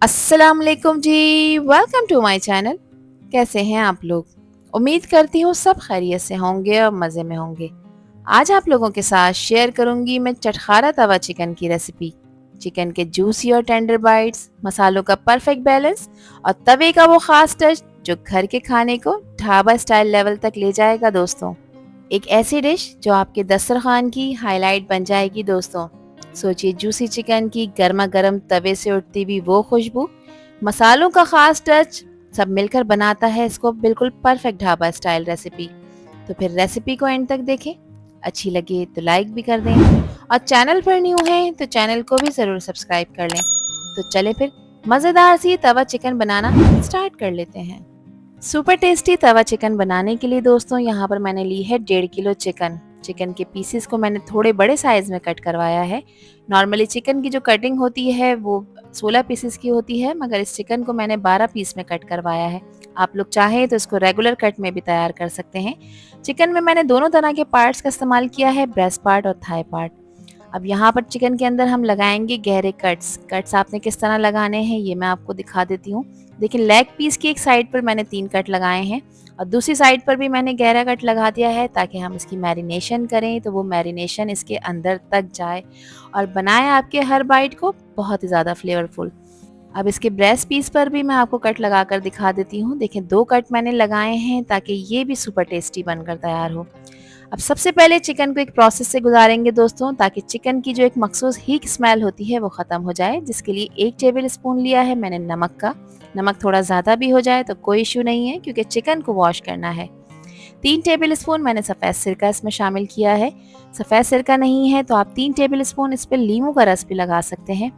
अस्सलाम वालेकुम जी। Welcome to my channel. कैसे हैं आप लोग? उम्मीद करती हूँ सब खैरियत से होंगे और मज़े में होंगे। आज आप लोगों के साथ शेयर करूंगी मैं चटखारा तवा चिकन की रेसिपी। चिकन के जूसी और टेंडर बाइट्स, मसालों का परफेक्ट बैलेंस और तवे का वो खास टच जो घर के खाने को ढाबा स्टाइल लेवल तक ले जाएगा दोस्तों। एक ऐसी डिश जो आपके दस्तरखान की हाईलाइट बन जाएगी दोस्तों। सोचिए जूसी चिकन की गर्मा गर्म तवे से उठती हुई वो खुशबू, मसालों का खास टच, सब मिलकर बनाता है इसको बिल्कुल परफेक्ट ढाबा स्टाइल रेसिपी। तो फिर रेसिपी को एंड तक देखें, अच्छी लगे तो लाइक भी कर दें और चैनल पर न्यू हैं तो चैनल को भी ज़रूर सब्सक्राइब कर लें। तो चलें फिर मज़ेदार सी तवा चिकन बनाना स्टार्ट कर लेते हैं। सुपर टेस्टी तवा चिकन बनाने के लिए दोस्तों यहाँ पर मैंने ली है 1.5 किलो चिकन। चिकन के पीसेस को मैंने थोड़े बड़े साइज में कट करवाया है। नॉर्मली चिकन की जो कटिंग होती है वो 16 पीसेस की होती है, मगर इस चिकन को मैंने 12 पीस में कट करवाया है। आप लोग चाहें तो इसको रेगुलर कट में भी तैयार कर सकते हैं। चिकन में मैंने दोनों तरह के पार्ट्स का इस्तेमाल किया है, ब्रेस्ट पार्ट और थाई पार्ट। अब यहाँ पर चिकन के अंदर हम लगाएंगे गहरे कट्स। कट्स आपने किस तरह लगाने हैं ये मैं आपको दिखा देती हूँ। देखिए लेग पीस की एक साइड पर मैंने 3 कट लगाए हैं और दूसरी साइड पर भी मैंने गहरा कट लगा दिया है ताकि हम इसकी मैरिनेशन करें तो वो मैरिनेशन इसके अंदर तक जाए और बनाए आपके हर बाइट को बहुत ही ज़्यादा फ्लेवरफुल। अब इसके ब्रेस्ट पीस पर भी मैं आपको कट लगाकर दिखा देती हूँ। देखिए 2 कट मैंने लगाए हैं ताकि ये भी सुपर टेस्टी बनकर तैयार हो। अब सबसे पहले चिकन को एक प्रोसेस से गुजारेंगे दोस्तों ताकि चिकन की जो एक मखसूस हीट स्मेल होती है वो ख़त्म हो जाए, जिसके लिए 1 टेबल स्पून लिया है मैंने नमक का। नमक थोड़ा ज़्यादा भी हो जाए तो कोई इशू नहीं है क्योंकि चिकन को वॉश करना है। 3 टेबल स्पून मैंने सफ़ेद सिरका इसमें शामिल किया है। सफ़ेद सिरका नहीं है तो आप 3 टेबल स्पून इस पर लीमू का रस भी लगा सकते हैं।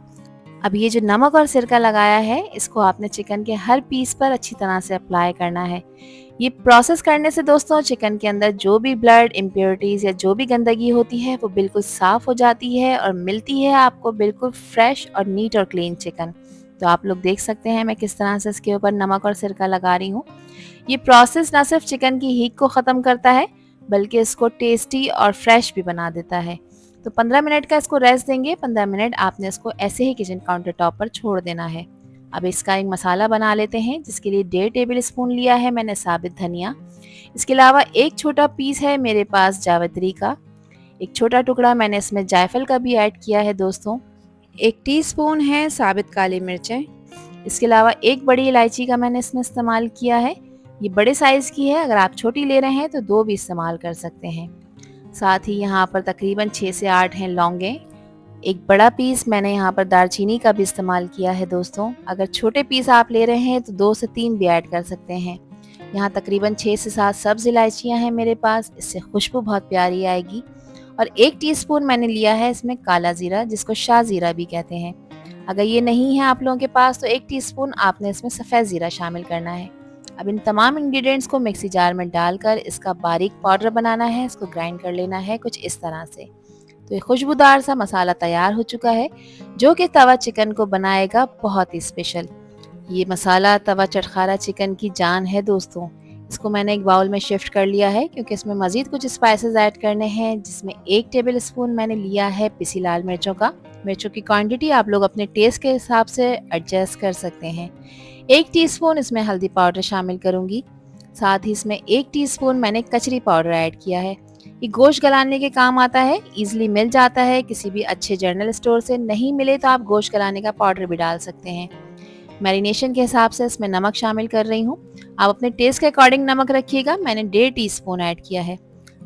अब ये जो नमक और सिरका लगाया है इसको आपने चिकन के हर पीस पर अच्छी तरह से अप्लाई करना है। ये प्रोसेस करने से दोस्तों चिकन के अंदर जो भी ब्लड इम्प्योरिटीज़ या जो भी गंदगी होती है वो बिल्कुल साफ़ हो जाती है और मिलती है आपको बिल्कुल फ्रेश और नीट और क्लीन चिकन। तो आप लोग देख सकते हैं मैं किस तरह से इसके ऊपर नमक और सिरका लगा रही हूँ। ये प्रोसेस ना सिर्फ चिकन की हीट को ख़त्म करता है बल्कि इसको टेस्टी और फ्रेश भी बना देता है। तो 15 मिनट का इसको रेस्ट देंगे। 15 मिनट आपने इसको ऐसे ही किचन काउंटर टॉप पर छोड़ देना है। अब इसका एक मसाला बना लेते हैं जिसके लिए 1.5 टेबल स्पून लिया है मैंने साबित धनिया। इसके अलावा एक छोटा पीस है मेरे पास जावित्री का। एक छोटा टुकड़ा मैंने इसमें जायफल का भी ऐड किया है दोस्तों। 1 टीस्पून है साबित काली मिर्चें। इसके अलावा एक बड़ी इलायची का मैंने इसमें इस्तेमाल किया है। ये बड़े साइज़ की है, अगर आप छोटी ले रहे हैं तो 2 भी इस्तेमाल कर सकते हैं। साथ ही यहाँ पर तकरीबन 6 से 8 हैं लौंगे। एक बड़ा पीस मैंने यहाँ पर दालचीनी का भी इस्तेमाल किया है दोस्तों। अगर छोटे पीस आप ले रहे हैं तो 2 से 3 भी ऐड कर सकते हैं। यहाँ तकरीबन 6 से 7 सब्ज़ इलायचियाँ हैं मेरे पास, इससे खुशबू बहुत प्यारी आएगी। और 1 टीस्पून मैंने लिया है इसमें काला ज़ीरा, जिसको शाह ज़ीरा भी कहते हैं। अगर ये नहीं है आप लोगों के पास तो 1 टीस्पून आपने इसमें सफ़ेद ज़ीरा शामिल करना है। अब इन तमाम इंग्रेडिएंट्स को मिक्सी जार में डालकर इसका बारीक पाउडर बनाना है, इसको ग्राइंड कर लेना है कुछ इस तरह से। तो ये खुशबूदार सा मसाला तैयार हो चुका है जो कि तवा चिकन को बनाएगा बहुत ही स्पेशल। ये मसाला तवा चटखारा चिकन की जान है दोस्तों। इसको मैंने एक बाउल में शिफ्ट कर लिया है क्योंकि इसमें मज़ीद कुछ स्पाइसेस ऐड करने हैं, जिसमें 1 टेबल स्पून मैंने लिया है पिसी लाल मिर्चों का। मिर्चों की क्वांटिटी आप लोग अपने टेस्ट के हिसाब से एडजस्ट कर सकते हैं। 1 टीस्पून इसमें हल्दी पाउडर शामिल करूँगी। साथ ही इसमें 1 टीस्पून मैंने कचरी पाउडर ऐड किया है। ये गोश्त गलाने के काम आता है, ईजिली मिल जाता है किसी भी अच्छे जनरल स्टोर से। नहीं मिले तो आप गोश्त गलाने का पाउडर भी डाल सकते हैं। मैरिनेशन के हिसाब से इसमें नमक शामिल कर रही हूँ। आप अपने टेस्ट के अकॉर्डिंग नमक रखिएगा, मैंने 1.5 टीस्पून ऐड किया है।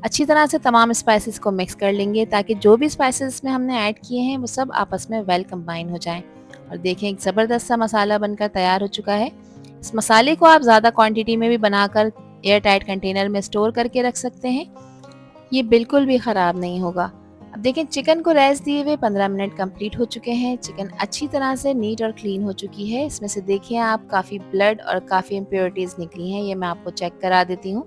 अच्छी तरह से तमाम स्पाइसेस को मिक्स कर लेंगे ताकि जो भी स्पाइसेस इसमें हमने ऐड किए हैं वो सब आपस में वेल कंबाइन हो जाएं। और देखें एक ज़बरदस्त सा मसाला बनकर तैयार हो चुका है। इस मसाले को आप ज़्यादा क्वांटिटी में भी बनाकर एयर टाइट कंटेनर में स्टोर करके रख सकते हैं, ये बिल्कुल भी ख़राब नहीं होगा। अब देखें चिकन को रेस्ट दिए हुए 15 मिनट कंप्लीट हो चुके हैं। चिकन अच्छी तरह से नीट और क्लीन हो चुकी है। इसमें से देखिए आप काफ़ी ब्लड और काफ़ी इम्प्योरिटीज़ निकली हैं, ये मैं आपको चेक करा देती हूँ।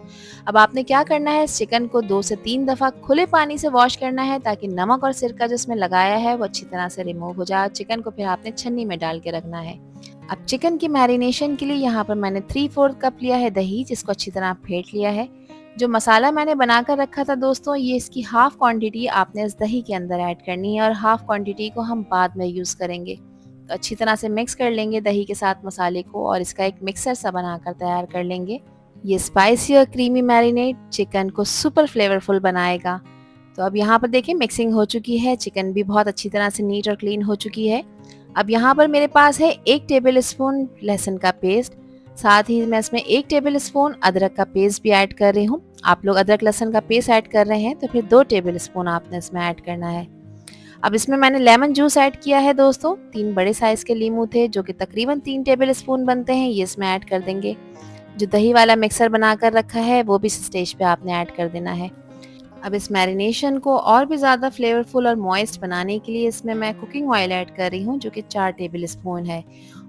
अब आपने क्या करना है, इस चिकन को 2 से 3 दफ़ा खुले पानी से वॉश करना है ताकि नमक और सिरका जो इसमें लगाया है वो अच्छी तरह से रिमूव हो जाए। चिकन को फिर आपने छन्नी में डाल के रखना है। अब चिकन की मैरिनेशन के लिए यहाँ पर मैंने 3/4 कप लिया है दही, जिसको अच्छी तरह फेंट लिया है। जो मसाला मैंने बनाकर रखा था दोस्तों, ये इसकी हाफ़ क्वांटिटी आपने इस दही के अंदर ऐड करनी है और हाफ़ क्वांटिटी को हम बाद में यूज़ करेंगे। तो अच्छी तरह से मिक्स कर लेंगे दही के साथ मसाले को और इसका एक मिक्सर सा बनाकर तैयार कर लेंगे। ये स्पाइसी और क्रीमी मैरिनेट चिकन को सुपर फ्लेवरफुल बनाएगा। तो अब यहाँ पर देखिए मिक्सिंग हो चुकी है, चिकन भी बहुत अच्छी तरह से नीट और क्लीन हो चुकी है। अब यहाँ पर मेरे पास है 1 टेबल स्पून लहसुन का पेस्ट, साथ ही मैं इसमें 1 टेबल स्पून अदरक का पेस्ट भी ऐड कर रही हूँ। आप लोग अदरक लहसुन का पेस्ट ऐड कर रहे हैं तो फिर 2 टेबल स्पून आपने इसमें ऐड करना है। अब इसमें मैंने लेमन जूस ऐड किया है दोस्तों, 3 बड़े साइज के लीमू थे जो कि तकरीबन 3 टेबल स्पून बनते हैं, ये इसमें ऐड कर देंगे। जो दही वाला मिक्सर बनाकर रखा है वो भी इस स्टेज पे आपने ऐड कर देना है। अब इस मैरिनेशन को और भी ज़्यादा फ्लेवरफुल और मॉइस्ट बनाने के लिए इसमें मैं कुकिंग ऑयल ऐड कर रही हूँ जो कि 4 टेबल स्पून है।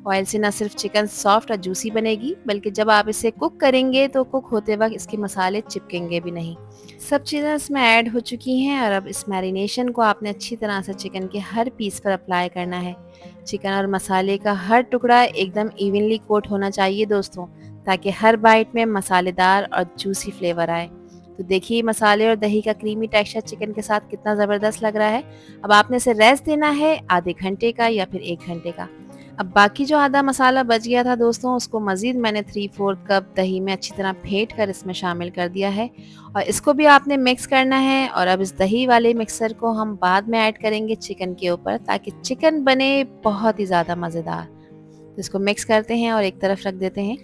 ऑयल से न सिर्फ चिकन सॉफ्ट और जूसी बनेगी बल्कि जब आप इसे कुक करेंगे तो कुक होते वक्त इसके मसाले चिपकेंगे भी नहीं। सब चीज़ें इसमें ऐड हो चुकी हैं और अब इस मैरिनेशन को आपने अच्छी तरह से चिकन के हर पीस पर अप्लाई करना है। चिकन और मसाले का हर टुकड़ा एकदम इवनली कोट होना चाहिए दोस्तों, ताकि हर बाइट में मसालेदार और जूसी फ्लेवर आए। तो देखिए मसाले और दही का क्रीमी टेक्सचर चिकन के साथ कितना ज़बरदस्त लग रहा है। अब आपने इसे रेस्ट देना है आधे घंटे का या फिर 1 घंटे का। अब बाकी जो आधा मसाला बच गया था दोस्तों उसको मज़ीद मैंने 3/4 कप दही में अच्छी तरह फेंट कर इसमें शामिल कर दिया है और इसको भी आपने मिक्स करना है। और अब इस दही वाले मिक्सर को हम बाद में ऐड करेंगे चिकन के ऊपर ताकि चिकन बने बहुत ही ज़्यादा मज़ेदार। तो इसको मिक्स करते हैं और एक तरफ रख देते हैं।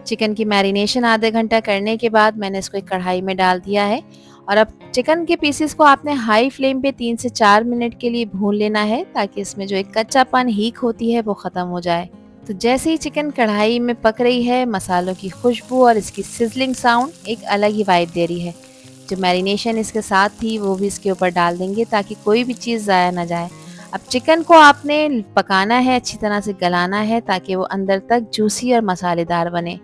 चिकन की मैरिनेशन आधे घंटा करने के बाद मैंने इसको एक कढ़ाई में डाल दिया है और अब चिकन के पीसेस को आपने हाई फ्लेम पे 3 से 4 मिनट के लिए भून लेना है ताकि इसमें जो एक कच्चापन हीक होती है वो ख़त्म हो जाए। तो जैसे ही चिकन कढ़ाई में पक रही है, मसालों की खुशबू और इसकी सिजलिंग साउंड एक अलग ही वाइब दे रही है। जो मैरिनेशन इसके साथ थी वो भी इसके ऊपर डाल देंगे ताकि कोई भी चीज़ ज़ाया ना जाए। अब चिकन को आपने पकाना है, अच्छी तरह से गलाना है ताकि वो अंदर तक जूसी और मसालेदार बने।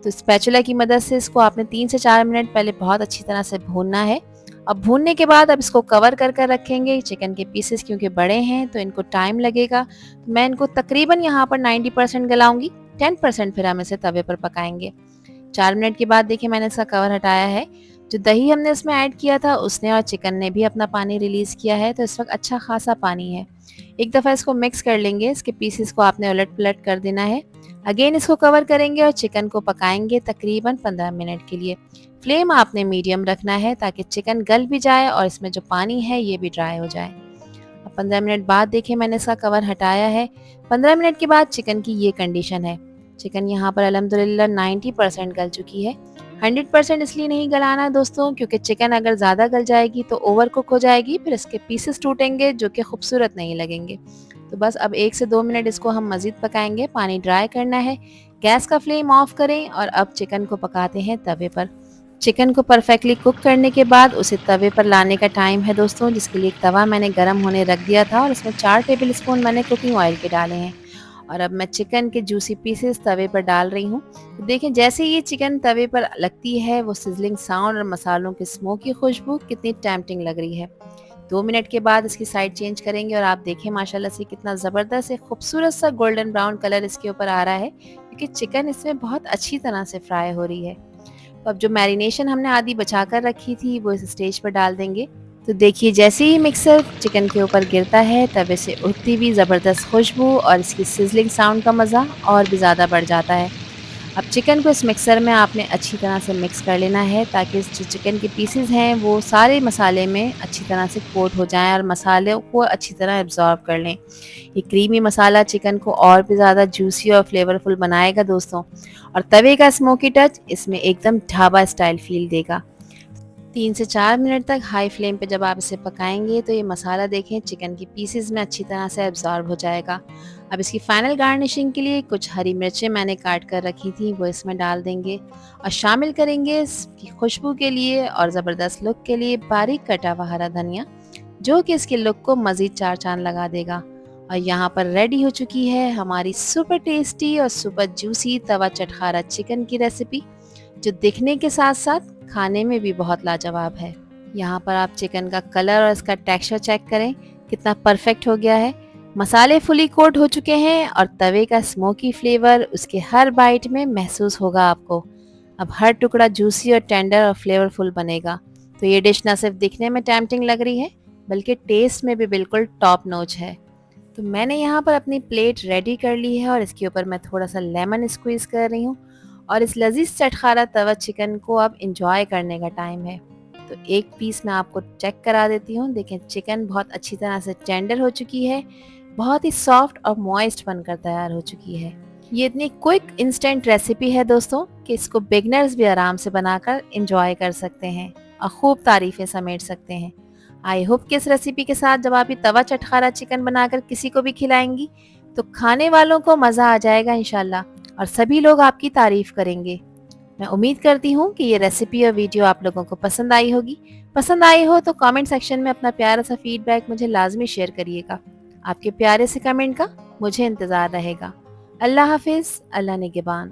तो स्पैचुला की मदद से इसको आपने 3 से 4 मिनट पहले बहुत अच्छी तरह से भूनना है। अब भूनने के बाद अब इसको कवर कर कर रखेंगे। चिकन के पीसेस क्योंकि बड़े हैं तो इनको टाइम लगेगा, तो मैं इनको तकरीबन यहाँ पर 90% गलाऊंगी, 10% फिर हम इसे तवे पर पकाएंगे। 4 मिनट के बाद देखिए मैंने इसका कवर हटाया है। जो दही हमने इसमें ऐड किया था उसने और चिकन ने भी अपना पानी रिलीज़ किया है, तो इस वक्त अच्छा खासा पानी है। एक दफ़ा इसको मिक्स कर लेंगे, इसके पीसेस को आपने उलट पुलट कर देना है। अगेन इसको कवर करेंगे और चिकन को पकाएंगे तकरीबन 15 मिनट के लिए। फ्लेम आपने मीडियम रखना है ताकि चिकन गल भी जाए और इसमें जो पानी है ये भी ड्राई हो जाए। अब 15 मिनट बाद देखिए मैंने इसका कवर हटाया है। 15 मिनट के बाद चिकन की ये कंडीशन है। चिकन यहाँ पर अल्हम्दुलिल्लाह 90% गल चुकी है। 100% इसलिए नहीं गलाना दोस्तों क्योंकि चिकन अगर ज़्यादा गल जाएगी तो ओवर कुक हो जाएगी, फिर इसके पीसेस टूटेंगे जो कि खूबसूरत नहीं लगेंगे। तो बस अब 1 से 2 मिनट इसको हम मज़ीद पकाएंगे। पानी ड्राई करना है। गैस का फ्लेम ऑफ करें और अब चिकन को पकाते हैं तवे पर। चिकन को परफेक्टली कुक करने के बाद उसे तवे पर लाने का टाइम है दोस्तों, जिसके लिए एक तवा मैंने गर्म होने रख दिया था और इसमें 4 टेबल स्पून मैंने कुकिंग ऑयल के डाले हैं। और अब मैं चिकन के जूसी पीसेस तवे पर डाल रही हूँ। तो देखें जैसे ये चिकन तवे पर लगती है वो सिजलिंग साउंड और मसालों की स्मोकी खुशबू कितनी टेम्पटिंग लग रही है। 2 मिनट के बाद इसकी साइड चेंज करेंगे और आप देखें माशाल्लाह से कितना ज़बरदस्त है, खूबसूरत सा गोल्डन ब्राउन कलर इसके ऊपर आ रहा है क्योंकि चिकन इसमें बहुत अच्छी तरह से फ्राई हो रही है। तो अब जो मैरिनेशन हमने आधी बचा कर रखी थी वो इस स्टेज पर डाल देंगे। तो देखिए जैसे ही मिक्सर चिकन के ऊपर गिरता है तवे से उठती हुई ज़बरदस्त खुशबू और इसकी सिजलिंग साउंड का मज़ा और भी ज़्यादा बढ़ जाता है। अब चिकन को इस मिक्सर में आपने अच्छी तरह से मिक्स कर लेना है ताकि जो चिकन के पीसेस हैं वो सारे मसाले में अच्छी तरह से कोट हो जाएं और मसाले को अच्छी तरह एब्जॉर्ब कर लें। ये क्रीमी मसाला चिकन को और भी ज़्यादा जूसी और फ्लेवरफुल बनाएगा दोस्तों, और तवे का स्मोकी टच इसमें एकदम ढाबा स्टाइल फील देगा। 3 से 4 मिनट तक हाई फ्लेम पे जब आप इसे पकाएंगे तो ये मसाला देखें चिकन की पीसेस में अच्छी तरह से एब्जॉर्ब हो जाएगा। अब इसकी फाइनल गार्निशिंग के लिए कुछ हरी मिर्चें मैंने काट कर रखी थी वो इसमें डाल देंगे और शामिल करेंगे इसकी खुशबू के लिए और ज़बरदस्त लुक के लिए बारीक कटा हुआ हरा धनिया, जो कि इसके लुक को मज़ीद 4 चांद लगा देगा। और यहाँ पर रेडी हो चुकी है हमारी सुपर टेस्टी और सुपर जूसी तवा चटखारा चिकन की रेसिपी, जो दिखने के साथ साथ खाने में भी बहुत लाजवाब है। यहाँ पर आप चिकन का कलर और इसका टेक्सचर चेक करें कितना परफेक्ट हो गया है। मसाले फुली कोट हो चुके हैं और तवे का स्मोकी फ्लेवर उसके हर बाइट में महसूस होगा आपको। अब हर टुकड़ा जूसी और टेंडर और फ्लेवरफुल बनेगा। तो ये डिश न सिर्फ दिखने में टेम्पटिंग लग रही है बल्कि टेस्ट में भी बिल्कुल टॉप नॉच है। तो मैंने यहाँ पर अपनी प्लेट रेडी कर ली है और इसके ऊपर मैं थोड़ा सा लेमन स्क्वीज़ कर रही हूँ और इस लजीज चटखारा तवा चिकन को अब इंजॉय करने का टाइम है। तो एक पीस मैं आपको चेक करा देती हूँ। देखें चिकन बहुत अच्छी तरह से टेंडर हो चुकी है, बहुत ही सॉफ्ट और मॉइस्ट बनकर तैयार हो चुकी है। ये इतनी क्विक इंस्टेंट रेसिपी है दोस्तों कि इसको बिगनर्स भी आराम से बनाकर इंजॉय कर सकते हैं और खूब तारीफ़ें समेट सकते हैं। आई होप कि इस रेसिपी के साथ जब आप ये तवा चटखारा चिकन बनाकर किसी को भी खिलाएंगी तो खाने वालों को मज़ा आ जाएगा इंशाल्लाह और सभी लोग आपकी तारीफ़ करेंगे। मैं उम्मीद करती हूँ कि ये रेसिपी और वीडियो आप लोगों को पसंद आई होगी। पसंद आई हो तो कमेंट सेक्शन में अपना प्यारा सा फीडबैक मुझे लाजमी शेयर करिएगा। आपके प्यारे से कमेंट का मुझे इंतज़ार रहेगा। अल्लाह हाफिज़, अल्लाह निगहबान।